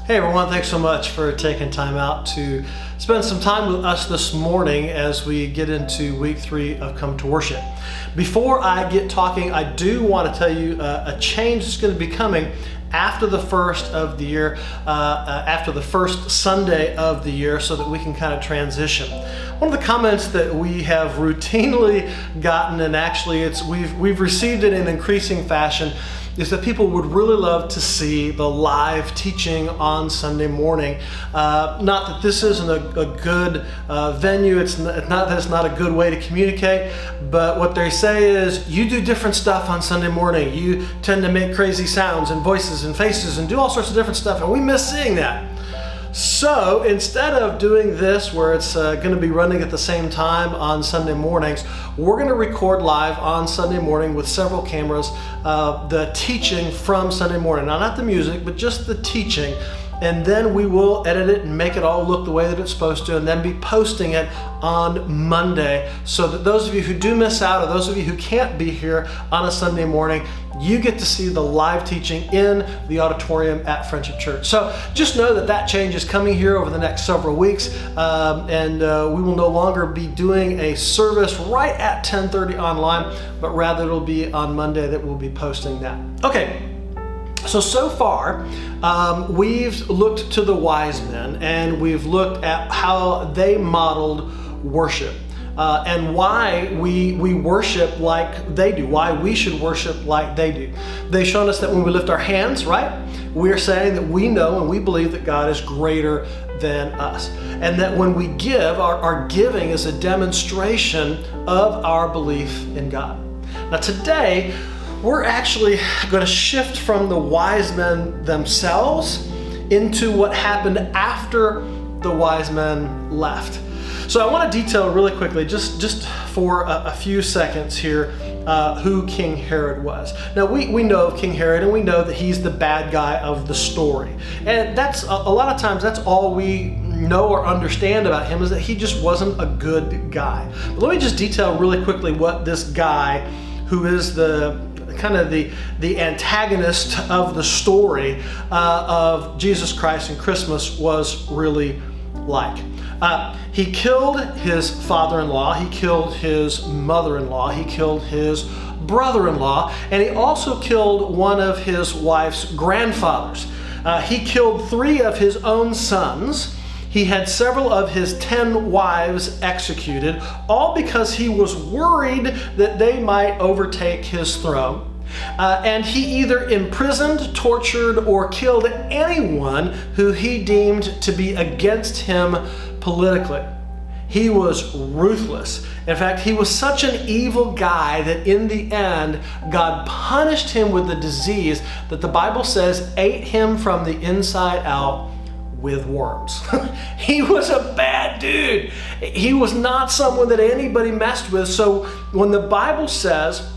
Hey everyone, thanks so much for taking time out to spend some time with us this morning as we get into week 3 of Come to Worship. Before I get talking, I do want to tell you a change that's going to be coming after the first of the year, after the first Sunday of the year, so that we can kind of transition. One of the comments that we have routinely gotten, and actually we've received it in increasing fashion, is that people would really love to see the live teaching on Sunday morning. Not that this isn't a good venue, it's not that it's not a good way to communicate, but what they say is, you do different stuff on Sunday morning. You tend to make crazy sounds and voices and faces and do all sorts of different stuff, and we miss seeing that. So instead of doing this where it's going to be running at the same time on Sunday mornings, we're going to record live on Sunday morning with several cameras the teaching from Sunday morning. Now, not the music, but just the teaching. And then we will edit it and make it all look the way that it's supposed to, and then be posting it on Monday, so that those of you who do miss out, or those of you who can't be here on a Sunday morning, you get to see the live teaching in the auditorium at Friendship Church. So just know that that change is coming here over the next several weeks, and we will no longer be doing a service right at 10:30 online, but rather it'll be on Monday that we'll be posting that. Okay. So far, we've looked to the wise men, and we've looked at how they modeled worship, and why we worship like they do, why we should worship like they do. They've shown us that when we lift our hands, right, we're saying that we know and we believe that God is greater than us. And that when we give, our giving is a demonstration of our belief in God. Now today, we're actually going to shift from the wise men themselves into what happened after the wise men left. So I want to detail really quickly, just for a few seconds here, who King Herod was. Now we know of King Herod, and we know that he's the bad guy of the story. And that's a lot of times that's all we know or understand about him, is that he just wasn't a good guy. But let me just detail really quickly what this guy, who is the antagonist of the story of Jesus Christ and Christmas, was really like. He killed his father-in-law, he killed his mother-in-law, he killed his brother-in-law, and he also killed one of his wife's grandfathers. He killed 3 of his own sons. He had several of his 10 wives executed, all because he was worried that they might overtake his throne. And he either imprisoned, tortured, or killed anyone who he deemed to be against him politically. He was ruthless. In fact, he was such an evil guy that in the end, God punished him with the disease that the Bible says ate him from the inside out with worms. He was a bad dude. He was not someone that anybody messed with. So when the Bible says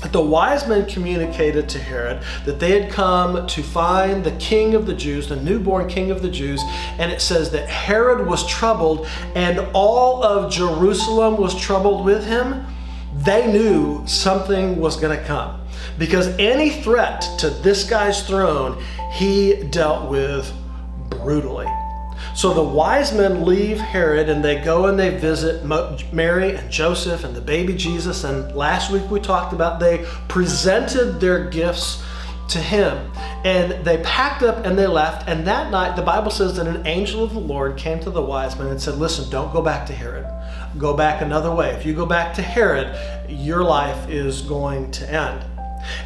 that the wise men communicated to Herod that they had come to find the king of the Jews, the newborn king of the Jews, and it says that Herod was troubled and all of Jerusalem was troubled with him, they knew something was going to come. Because any threat to this guy's throne, he dealt with brutally. So the wise men leave Herod, and they go and they visit Mary and Joseph and the baby Jesus. And last week we talked about they presented their gifts to him, and they packed up and they left. And that night the Bible says that an angel of the Lord came to the wise men and said, listen, don't go back to Herod. Go back another way. If you go back to Herod, your life is going to end.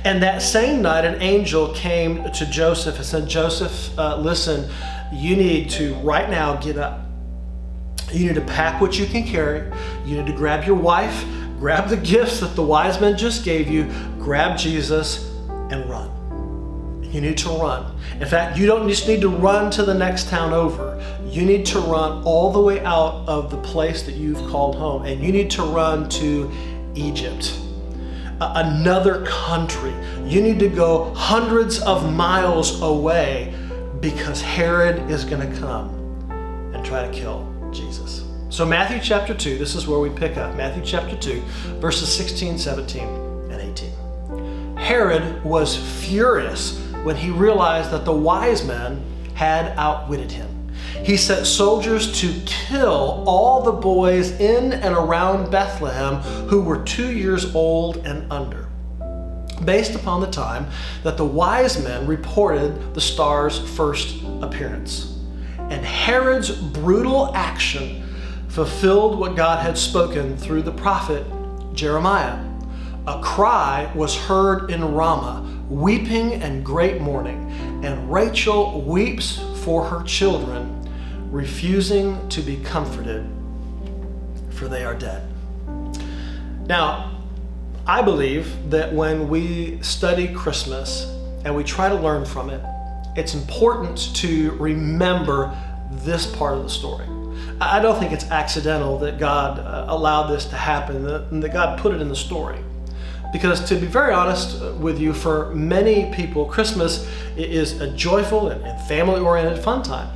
And that same night an angel came to Joseph and said, Joseph, listen, you need to right now get up. You need to pack what you can carry. You need to grab your wife, grab the gifts that the wise men just gave you, grab Jesus, and run. You need to run. In fact, you don't just need to run to the next town over. You need to run all the way out of the place that you've called home, and you need to run to Egypt, another country. You need to go hundreds of miles away, because Herod is going to come and try to kill Jesus. So Matthew chapter 2, this is where we pick up. Matthew chapter 2, verses 16, 17, and 18. Herod was furious when he realized that the wise men had outwitted him. He sent soldiers to kill all the boys in and around Bethlehem who were 2 years old and under, based upon the time that the wise men reported the star's first appearance. And Herod's brutal action fulfilled what God had spoken through the prophet Jeremiah. A cry was heard in Ramah, weeping and great mourning, and Rachel weeps for her children, refusing to be comforted, for they are dead. Now, I believe that when we study Christmas and we try to learn from it, it's important to remember this part of the story. I don't think it's accidental that God allowed this to happen, and that God put it in the story. Because to be very honest with you, for many people, Christmas is a joyful and family-oriented fun time.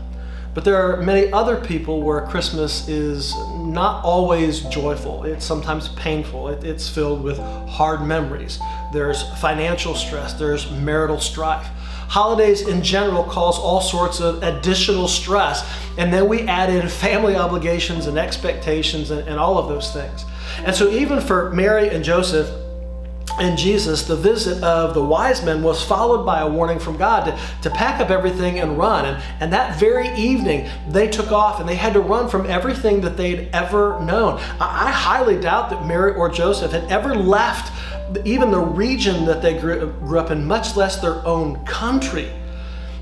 But there are many other people where Christmas is not always joyful. It's sometimes painful. It's filled with hard memories. There's financial stress. There's marital strife. Holidays in general cause all sorts of additional stress. And then we add in family obligations and expectations and all of those things. And so even for Mary and Joseph and Jesus, the visit of the wise men was followed by a warning from God to pack up everything and run. And that very evening, they took off and they had to run from everything that they'd ever known. I highly doubt that Mary or Joseph had ever left even the region that they grew up in, much less their own country.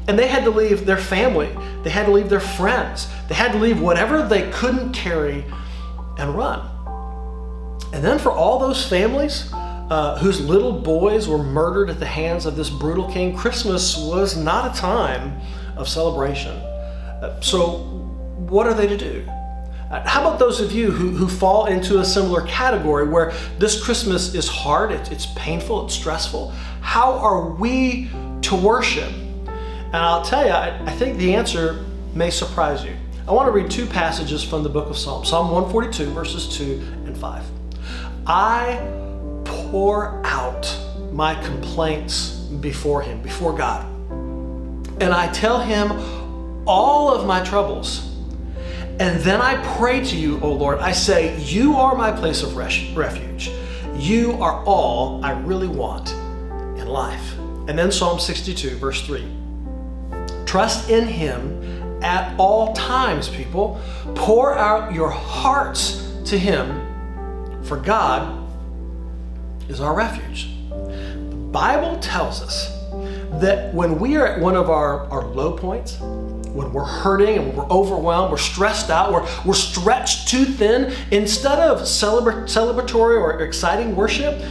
And they had to leave their family. They had to leave their friends. They had to leave whatever they couldn't carry and run. And then for all those families whose little boys were murdered at the hands of this brutal king, Christmas was not a time of celebration. So what are they to do? How about those of you who fall into a similar category where this Christmas is hard, it's painful, it's stressful? How are we to worship? And I'll tell you, I think the answer may surprise you. I want to read two passages from the book of Psalms. Psalm 142, verses 2 and 5. I pour out my complaints before him, before God. And I tell him all of my troubles. And then I pray to you, O Lord. I say, you are my place of refuge. You are all I really want in life. And then Psalm 62, verse 3. Trust in him at all times, people. Pour out your hearts to him, for God is our refuge. The Bible tells us that when we are at one of our low points, when we're hurting and we're overwhelmed, we're stressed out, we're stretched too thin, instead of celebratory or exciting worship,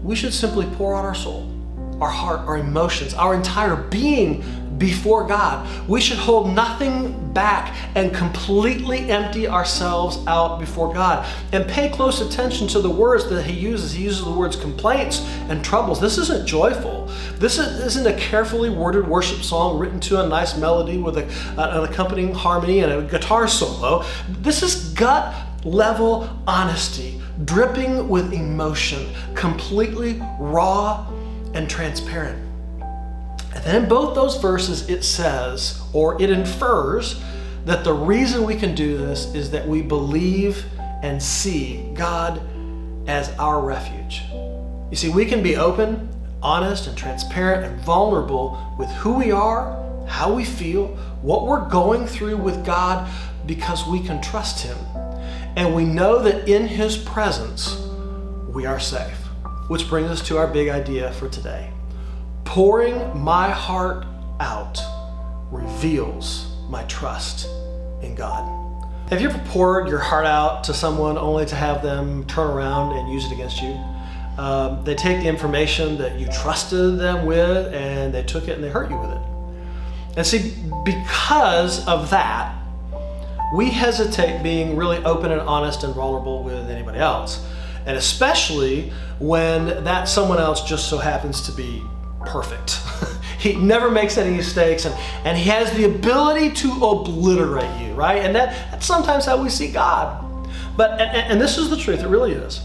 we should simply pour out our soul, our heart, our emotions, our entire being before God. We should hold nothing back and completely empty ourselves out before God. And pay close attention to the words that he uses. He uses the words complaints and troubles. This isn't joyful. This isn't a carefully worded worship song written to a nice melody with an accompanying harmony and a guitar solo. This is gut level honesty, dripping with emotion, completely raw and transparent. And then in both those verses it says, or it infers, that the reason we can do this is that we believe and see God as our refuge. You see, we can be open, honest, and transparent and vulnerable with who we are, how we feel, what we're going through with God, because we can trust him. And we know that in his presence, we are safe. Which brings us to our big idea for today. Pouring my heart out reveals my trust in God. Have you ever poured your heart out to someone only to have them turn around and use it against you? They take the information that you trusted them with and they took it and they hurt you with it. And see, because of that, we hesitate being really open and honest and vulnerable with anybody else. And especially when that someone else just so happens to be perfect. He never makes any mistakes and he has the ability to obliterate you, right? And that's sometimes how we see God. But, and this is the truth, it really is.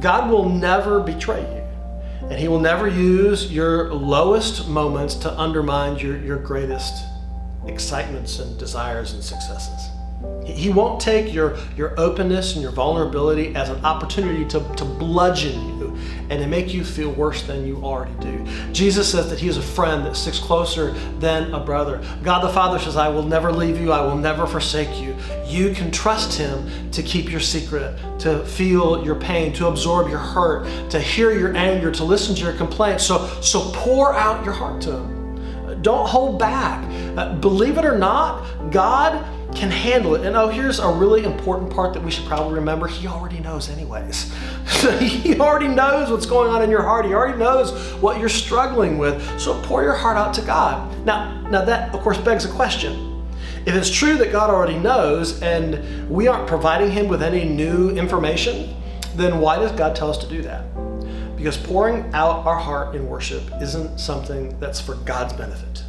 God will never betray you. And he will never use your lowest moments to undermine your greatest excitements and desires and successes. He won't take your openness and your vulnerability as an opportunity to bludgeon you and to make you feel worse than you already do. Jesus says that he is a friend that sticks closer than a brother. God the Father says, I will never leave you. I will never forsake you. You can trust him to keep your secret, to feel your pain, to absorb your hurt, to hear your anger, to listen to your complaints. So pour out your heart to him. Don't hold back. Believe it or not, God can handle it. And here's a really important part that we should probably remember. He already knows anyways. He already knows what's going on in your heart. He already knows what you're struggling with. So pour your heart out to God. Now that, of course, begs a question. If it's true that God already knows and we aren't providing him with any new information, then why does God tell us to do that? Because pouring out our heart in worship isn't something that's for God's benefit.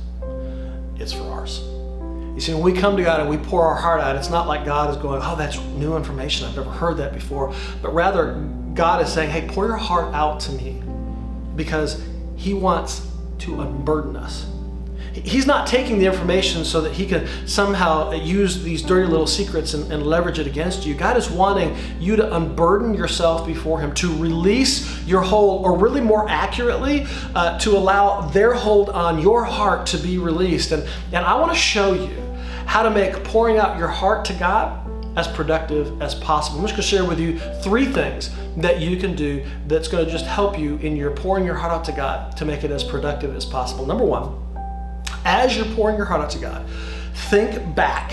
It's for ours. You see, when we come to God and we pour our heart out, it's not like God is going, oh, that's new information. I've never heard that before. But rather, God is saying, hey, pour your heart out to me because he wants to unburden us. He's not taking the information so that he can somehow use these dirty little secrets and leverage it against you. God is wanting you to unburden yourself before him, to release your hold, or really more accurately, to allow their hold on your heart to be released. And I want to show you how to make pouring out your heart to God as productive as possible. I'm just going to share with you 3 things that you can do that's going to just help you in your pouring your heart out to God to make it as productive as possible. Number 1, as you're pouring your heart out to God, think back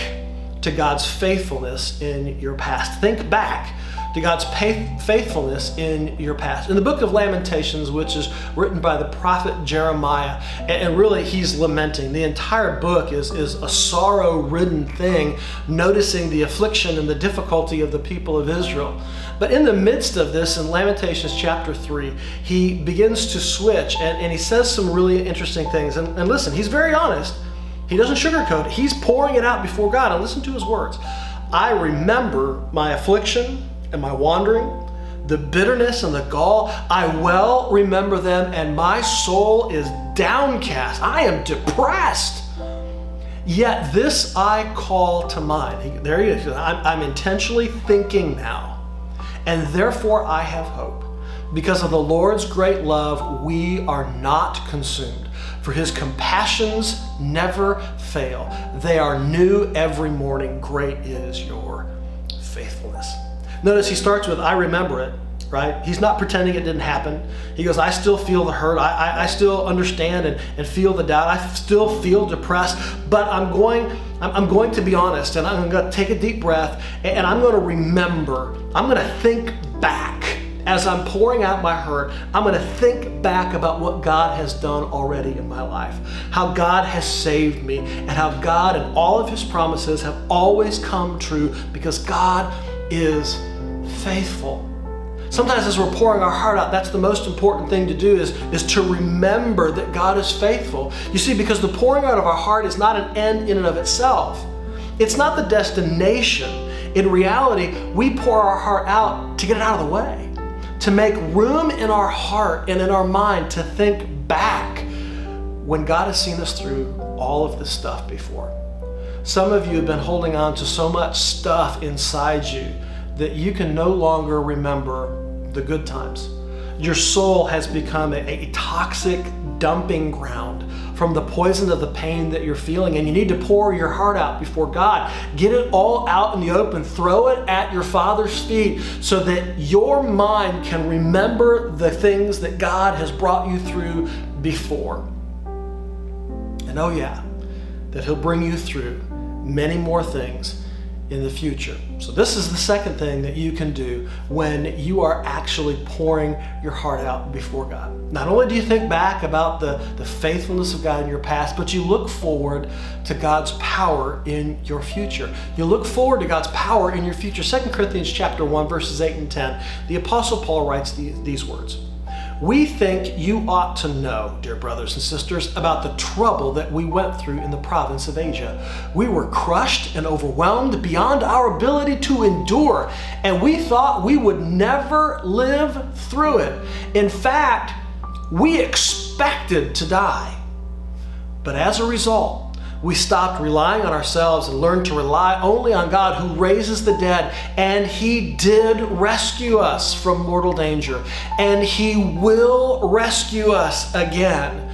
to God's faithfulness in your past. Think back to God's faithfulness in your past. In the book of Lamentations, which is written by the prophet Jeremiah, and really he's lamenting. The entire book is a sorrow-ridden thing, noticing the affliction and the difficulty of the people of Israel. But in the midst of this, in Lamentations chapter 3, he begins to switch and he says some really interesting things. And listen, he's very honest. He doesn't sugarcoat it. He's pouring it out before God. And listen to his words. I remember my affliction and my wandering, the bitterness and the gall. I well remember them, and my soul is downcast. I am depressed. Yet this I call to mind. There he is. I'm intentionally thinking now, and therefore I have hope. Because of the Lord's great love, we are not consumed, for his compassions never fail. They are new every morning. Great is your faithfulness. Notice he starts with, I remember it, right? He's not pretending it didn't happen. He goes, I still feel the hurt. I still understand and feel the doubt. I still feel depressed, but I'm going to be honest, and I'm going to take a deep breath, and I'm going to remember. I'm going to think back. As I'm pouring out my hurt, I'm going to think back about what God has done already in my life, how God has saved me, and how God and all of his promises have always come true because God is faithful. Sometimes as we're pouring our heart out, that's the most important thing to do is to remember that God is faithful. You see, because the pouring out of our heart is not an end in and of itself. It's not the destination. In reality, we pour our heart out to get it out of the way, to make room in our heart and in our mind to think back when God has seen us through all of this stuff before. Some of you have been holding on to so much stuff inside you that you can no longer remember the good times. Your soul has become a toxic dumping ground from the poison of the pain that you're feeling, and you need to pour your heart out before God. Get it all out in the open. Throw it at your Father's feet so that your mind can remember the things that God has brought you through before. And oh yeah, that he'll bring you through many more things in the future. So this is the second thing that you can do when you are actually pouring your heart out before God. Not only do you think back about the faithfulness of God in your past, but you look forward to God's power in your future. You look forward to God's power in your future. 2 Corinthians chapter 1, verses 8 and 10, the Apostle Paul writes these words. We think you ought to know, dear brothers and sisters, about the trouble that we went through in the province of Asia. We were crushed and overwhelmed beyond our ability to endure, and we thought we would never live through it. In fact, we expected to die. But as a result, We stopped relying on ourselves and learned to rely only on God who raises the dead. And He did rescue us from mortal danger. And He will rescue us again.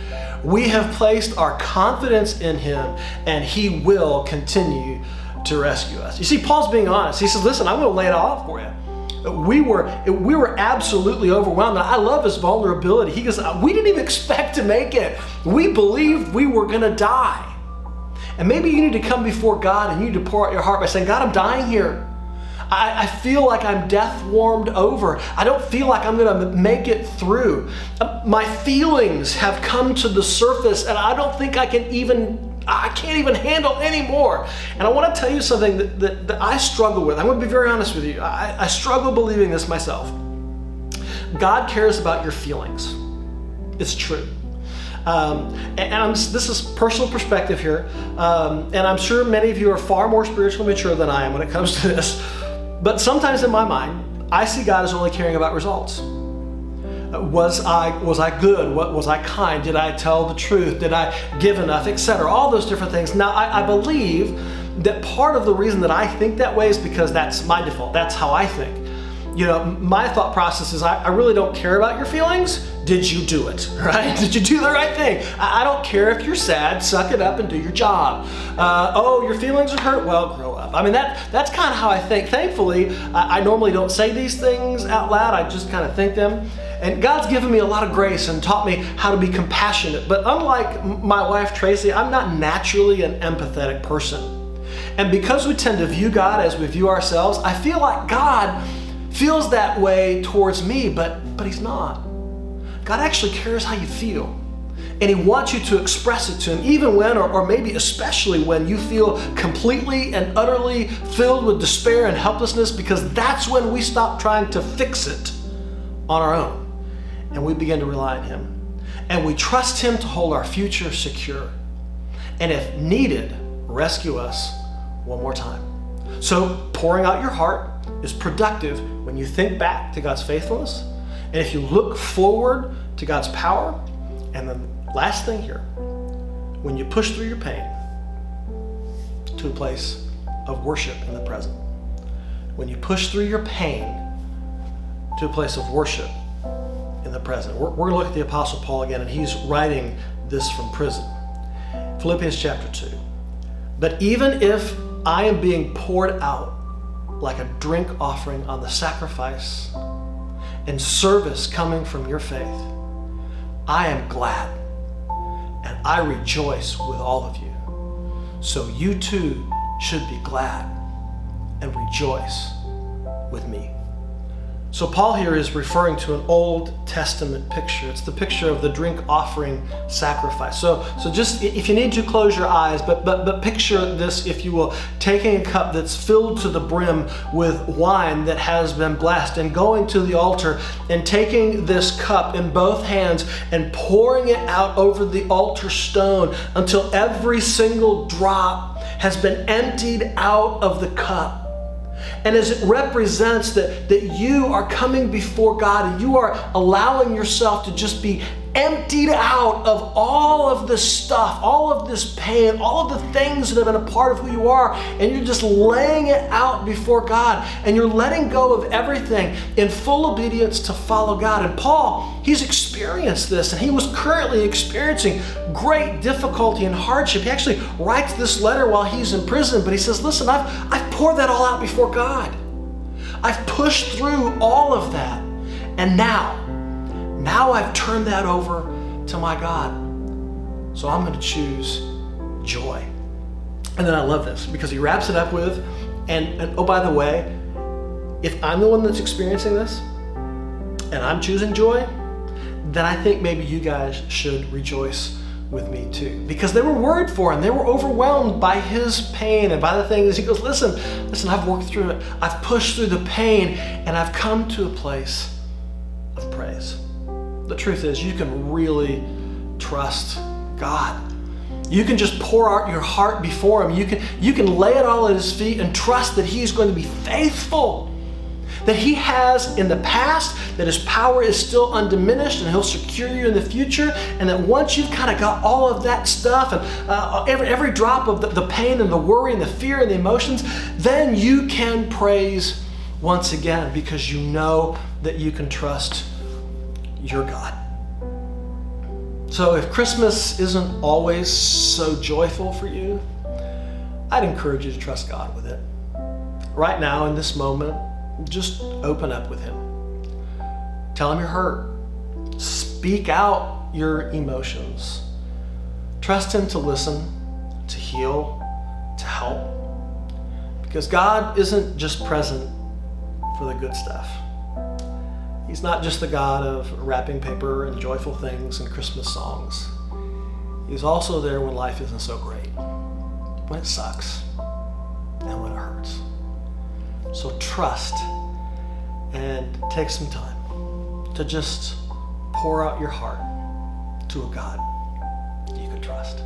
We have placed our confidence in Him, and He will continue to rescue us. You see, Paul's being honest. He says, listen, I'm going to lay it all out for you. We were absolutely overwhelmed. And I love his vulnerability. He goes, we didn't even expect to make it. We believed we were going to die. And maybe you need to come before God and you need to pour out your heart by saying, God, I'm dying here. I feel like I'm death warmed over. I don't feel like I'm going to make it through. My feelings have come to the surface and I don't think I can't even handle anymore. And I want to tell you something that I struggle with. I'm going to be very honest with you. I struggle believing this myself. God cares about your feelings. It's true. This is personal perspective here. And I'm sure many of you are far more spiritually mature than I am when it comes to this. But sometimes in my mind, I see God as only caring about results. Was I good? Was I kind? Did I tell the truth? Did I give enough? Etc. All those different things. Now, I believe that part of the reason that I think that way is because that's my default. That's how I think. You know, my thought process is I really don't care about your feelings. Did you do it, right? Did you do the right thing? I don't care if you're sad, suck it up and do your job. Your feelings are hurt? Well, grow up. I mean, that's kind of how I think. Thankfully, I normally don't say these things out loud. I just kind of think them. And God's given me a lot of grace and taught me how to be compassionate. But unlike my wife, Tracy, I'm not naturally an empathetic person. And because we tend to view God as we view ourselves, I feel like God feels that way towards me, but He's not. God actually cares how you feel. And He wants you to express it to Him, even when, or maybe especially when you feel completely and utterly filled with despair and helplessness, because that's when we stop trying to fix it on our own. And we begin to rely on Him. And we trust Him to hold our future secure. And if needed, rescue us one more time. So pouring out your heart is productive when you think back to God's faithfulness. And if you look forward to God's power. And then last thing here, when you push through your pain to a place of worship in the present. When you push through your pain to a place of worship in the present. We're going to look at the Apostle Paul again, and he's writing this from prison. Philippians chapter 2. But even if I am being poured out like a drink offering on the sacrifice and service coming from your faith, I am glad and I rejoice with all of you. So you too should be glad and rejoice with me. So Paul here is referring to an Old Testament picture. It's the picture of the drink offering sacrifice. So just, if you need to, close your eyes, but picture this, if you will, taking a cup that's filled to the brim with wine that has been blessed, and going to the altar and taking this cup in both hands and pouring it out over the altar stone until every single drop has been emptied out of the cup. And as it represents that you are coming before God and you are allowing yourself to just be emptied out of all of this stuff, all of this pain, all of the things that have been a part of who you are, and you're just laying it out before God, and you're letting go of everything in full obedience to follow God. And Paul, he's experienced this, and he was currently experiencing great difficulty and hardship. He actually writes this letter while he's in prison, but he says, listen, I've poured that all out before God. I've pushed through all of that, and now I've turned that over to my God. So I'm going to choose joy. And then I love this because he wraps it up with, and oh, by the way, if I'm the one that's experiencing this and I'm choosing joy, then I think maybe you guys should rejoice with me too. Because they were worried for him. They were overwhelmed by his pain and by the things. He goes, listen, I've worked through it. I've pushed through the pain and I've come to a place of praise. The truth is, you can really trust God. You can just pour out your heart before him. You can lay it all at his feet and trust that he's going to be faithful. that he has in the past, that his power is still undiminished and he'll secure you in the future, and that once you've kind of got all of that stuff and every drop of the pain and the worry and the fear and the emotions, then you can praise once again because you know that you can trust your God. So if Christmas isn't always so joyful for you, I'd encourage you to trust God with it. Right now, in this moment, just open up with him. Tell him you're hurt. Speak out your emotions. Trust him to listen, to heal, to help. Because God isn't just present for the good stuff. He's not just the God of wrapping paper and joyful things and Christmas songs. He's also there when life isn't so great, when it sucks, and when it hurts. So trust and take some time to just pour out your heart to a God you can trust.